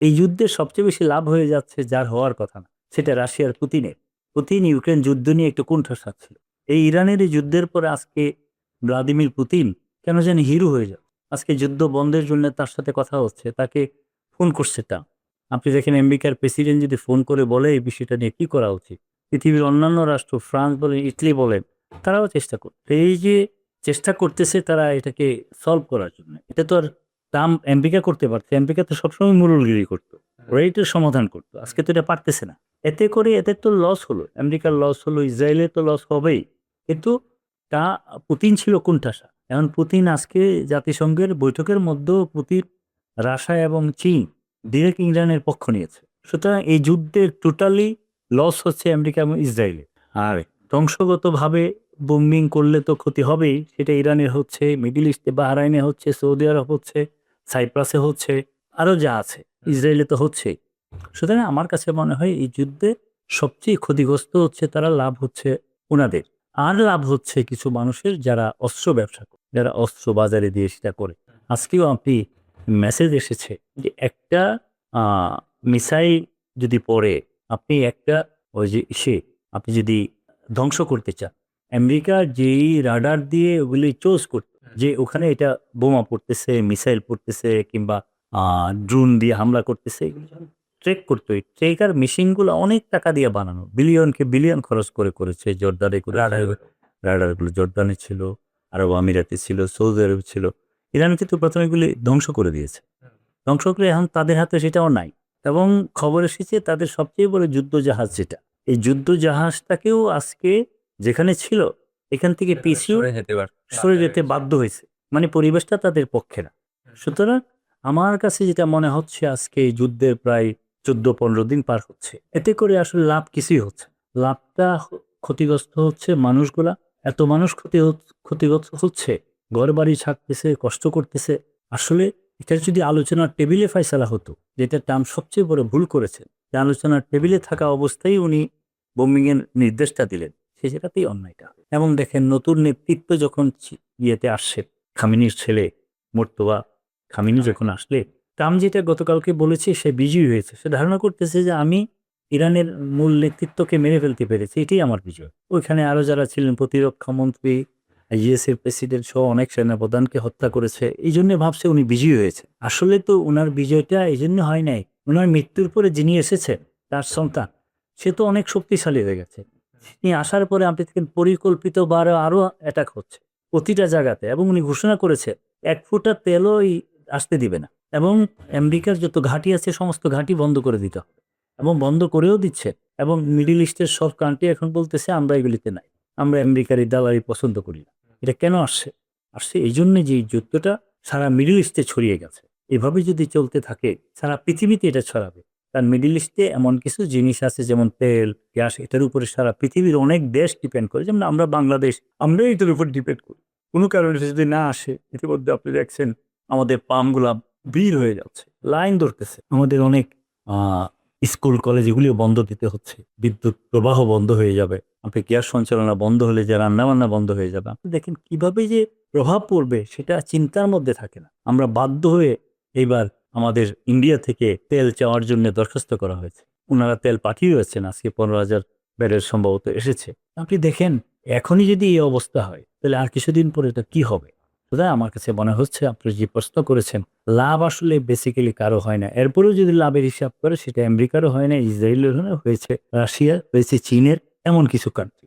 এই যুদ্ধে সবচেয়ে বেশি লাভ হয়ে যাচ্ছে যার হওয়ার কথা না, সেটা রাশিয়ার পুতিনের। পুতিন ইউক্রেন যুদ্ধ নিয়ে একটু কুণ্ঠাসার ছিল। এই ইরানের এই যুদ্ধের পরে আজকে ভ্লাদিমির পুতিন কেন জানি হিরো হয়ে যাবে। আজকে যুদ্ধ বন্ধের জন্য তার সাথে কথা হচ্ছে, তাকে ফোন করছে টা। আপনি দেখেন আমেরিকার প্রেসিডেন্ট যদি ফোন করে বলে এই বিষয়টা নিয়ে কি করা উচিত, পৃথিবীর অন্যান্য রাষ্ট্র ফ্রান্স বলেন, ইটালি বলেন, তারাও চেষ্টা করছে। এই যে চেষ্টা করতেছে তারা এটাকে সলভ করার জন্য, এটা তো আর ট্রাম্প আমেরিকা করতে পারছে, আমেরিকা তো সবসময় মুরুলগিরি করতো, ওরাই তো সমাধান করতো, আজকে তো এটা পারতেছে না। এতে করে এদের তো লস হলো, আমেরিকার লস হলো, ইসরায়েলের তো লস হবেই। কিন্তু তা পুতিন ছিল কোণঠাসা। এখন পুতিন আজকে জাতিসংঘের বৈঠকের মধ্যেও পুতিন রাশিয়া এবং চীন ডিরেক্ট ইরানের পক্ষ নিয়েছে। সুতরাং এই যুদ্ধের টোটালি লস হচ্ছে আমেরিকা এবং ইসরায়েলের। আর ধ্বংসগতভাবে বোম্বিং করলে তো ক্ষতি হবেই, সেটা ইরানের হচ্ছে, মিডল ইস্টে বাহরাইনে হচ্ছে, সৌদি আরব হচ্ছে, সাইপ্রাসে হচ্ছে, আরো যা আছে, ইসরায়েলে তো হচ্ছে। সুতরাং আমার কাছে মনে হয় এই যুদ্ধে সবচেয়ে ক্ষতিগ্রস্ত হচ্ছে তারা, লাভ হচ্ছে ওনাদের। আর লাভ হচ্ছে কিছু মানুষের যারা অস্ত্র ব্যবসা করে, যারা অস্ত্র বাজারে দিয়ে সেটা করে। আজকেও আপনি মেসেজ এসেছে যে একটা মিসাইল যদি পড়ে, আপনি একটা ওই যে আপনি যদি ধ্বংস করতে চান, আমেরিকা যেই রাডার দিয়ে ওগুলি চুজ করতে, যে ওখানে এটা বোমা পড়তেছে, মিসাইল পড়তেছে, কিংবা ড্রোন দিয়ে হামলা করতেছে, এগুলো ট্রেক করতো। এই ট্রেকার মেশিনগুলো অনেক টাকা দিয়ে বানানো, বিলিয়নকে বিলিয়ন খরচ করে করেছে। জর্দানে রাডারগুলো জর্দানে ছিল, আরব আমিরাতে ছিল, সৌদি আরব ছিল। ইরান কিন্তু প্রথমে এগুলি ধ্বংস করে দিয়েছে। ধ্বংস করে এখন তাদের হাতে সেটাও নাই। এবং খবর এসেছে তাদের সবচেয়ে বড় যুদ্ধ জাহাজ যেটা, এই যুদ্ধ জাহাজটাকেও আজকে যেখানে ছিল এখান থেকে পিছিয়ে সরে যেতে বাধ্য হয়েছে। মানে পরিবেশটা তাদের পক্ষে না। সুতরাং আমার কাছে যেটা মনে হচ্ছে, আজকে এই যুদ্ধের প্রায় 14-15 দিন পার হচ্ছে, এতে করে আসলে লাভ কিছুই হচ্ছে না। লাভটা ক্ষতিগ্রস্ত হচ্ছে মানুষগুলা। এত মানুষ ক্ষতিগ্রস্ত হচ্ছে, ঘর বাড়ি ছাড়তেছে, কষ্ট করতেছে। আসলে এটা যদি আলোচনার টেবিলে ফয়সালা হতো, যেটা ট্রাম্প সবচেয়ে বড় ভুল করেছেন, যে আলোচনার টেবিলে থাকা অবস্থায় উনি বোমিং এর নির্দেশটা দিলেন, সেটাতেই অন্যায়টা। এবং দেখেন নতুন নেতৃত্ব যখন ইয়েতে আসছে, খামেনির ছেলে মোর্তবা খামেনি যখন আসলে, ট্রাম্প যেটা গতকালকে বলেছে সে বিজয়ী হয়েছে, সে ধারণা করতেছে যে আমি ইরানের মূল নেতৃত্বকে মেরে ফেলতে পেরেছি, এটাই আমার বিজয়। ওইখানে আরো যারা ছিলেন, প্রতিরক্ষা মন্ত্রী, ইউএসএ প্রেসিডেন্ট সহ অনেক সেনাপ্রধানকে হত্যা করেছে, এই জন্য ভাবছে উনি বিজয়ী হয়েছে। আসলে তো উনার বিজয়টা এই জন্য হয় নাই, উনার মৃত্যুর পরে যিনি এসেছেন তার সন্তান, সে তো অনেক শক্তিশালী হয়ে গেছে। তিনি আসার পরে আপনি দেখেন পরিকল্পিত বা আরো অ্যাটাক হচ্ছে প্রতিটা জায়গাতে, এবং উনি ঘোষণা করেছে 1 ফোঁটা তেলও আসতে দিবে না, এবং আমেরিকার যত ঘাঁটি আছে সমস্ত ঘাঁটি বন্ধ করে দিতে হবে, এবং বন্ধ করেও দিচ্ছে। এবং মিডিল ইস্টের সব কান্ট্রি এখন বলতেছে আমরা এগুলিতে নাই, আমরা আমেরিকার এই দালালি পছন্দ করি না। এটা কেন আসছে? আসছে এই জন্য যে এই যুদ্ধটা সারা মিডল ইস্টে ছড়িয়ে গেছে। এভাবে যদি চলতে থাকে সারা পৃথিবীতে এটা ছড়াবে। কারণ মিডল ইস্টে এমন কিছু জিনিস আছে, যেমন তেল, গ্যাস, এটার উপরে সারা পৃথিবীর অনেক দেশ ডিপেন্ড করে। যেমন আমরা বাংলাদেশ, আমরা এটার উপর ডিপেন্ড করি। কোনো কারণে এটা যদি না আসে, ইতিমধ্যে আপনি দেখছেন আমাদের পামগুলা ভিড় হয়ে যাচ্ছে, লাইন ধরতেছে। আমাদের অনেক স্কুল কলেজ এগুলিও বন্ধ দিতে হচ্ছে, বিদ্যুৎ প্রবাহ বন্ধ হয়ে যাবে। আপনি গ্যাস সঞ্চালনা বন্ধ হলে যে রান্নাবান্না বন্ধ হয়ে যাবে। আপনি দেখেন কিভাবে যে প্রভাব পড়বে সেটা চিন্তার মধ্যে থাকে না। আমরা বাধ্য হয়ে এইবার আমাদের ইন্ডিয়া থেকে তেল চাওয়ার জন্য দরখাস্ত করা হয়েছে। ওনারা তেল পাঠিয়ে যাচ্ছেন, আজকে 15,000 ব্যারেল সম্ভবত এসেছে। আপনি দেখেন এখনই যদি এই অবস্থা হয়, তাহলে আর কিছুদিন পরে এটা কি হবে? সুতরাং আমার কাছে মনে হচ্ছে আপনি যে প্রশ্ন করেছেন, লাভ আসলে বেসিক্যালি কারো হয় না। এরপরেও যদি লাভের হিসাব করে, সেটা আমেরিকারও হয় না, ইসরায়েলের হয়েছে, রাশিয়া হয়েছে, চীনের, এমন কিছু কান্ট্রি।